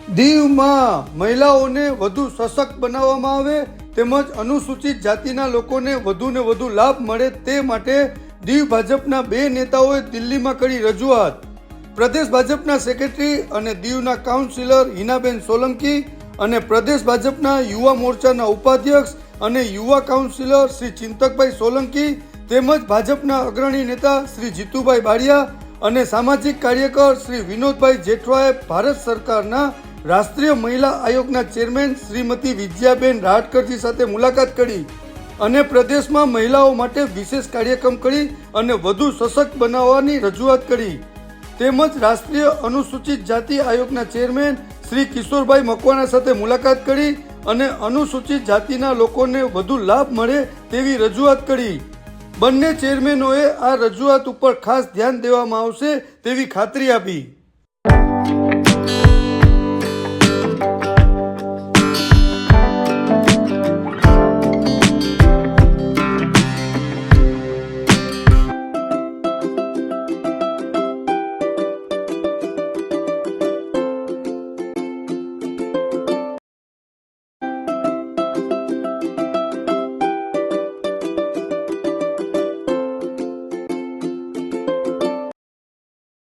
દીવમાં મહિલાઓને વધુ સશક્ત બનાવવામાં આવે તેમજ અનુસૂચિત જાતિના લોકોને વધુને વધુ લાભ મળે તે માટે દીવ ભાજપના 2 નેતાઓએ દિલ્હીમાં કરી રજૂઆત. પ્રદેશ ભાજપના સેક્રેટરી અને દીવના કાઉન્સિલર હિનાબેન સોલંકી અને પ્રદેશ ભાજપના યુવા મોરચાના ઉપાધ્યક્ષ અને યુવા કાઉન્સિલર શ્રી ચિંતકભાઈ સોલંકી તેમજ ભાજપના અગ્રણી નેતા શ્રી જીતુભાઈ બારિયા અને સામાજિક કાર્યકર શ્રી વિનોદભાઈ જેઠવાએ ભારત સરકારના રાષ્ટ્રીય મહિલા આયોગના ચેરમેન શ્રીમતી વિજયાબેન રાહટકરજી સાથે મુલાકાત કરી અને પ્રદેશમાં મહિલાઓ માટે વિશેષ કાર્યક્રમ કરી અને વધુ સશક્ત બનાવવાની રજૂઆત કરી. તેમજ રાષ્ટ્રીય અનુસૂચિત જાતિ આયોગના ચેરમેન શ્રી કિશોરભાઈ મકવાણા સાથે મુલાકાત કરી અને અનુસૂચિત જાતિના લોકોને વધુ લાભ મળે તેવી રજૂઆત કરી. બંને ચેરમેનોએ આ રજૂઆત ઉપર ખાસ ધ્યાન દેવામાં આવશે તેવી ખાતરી આપી.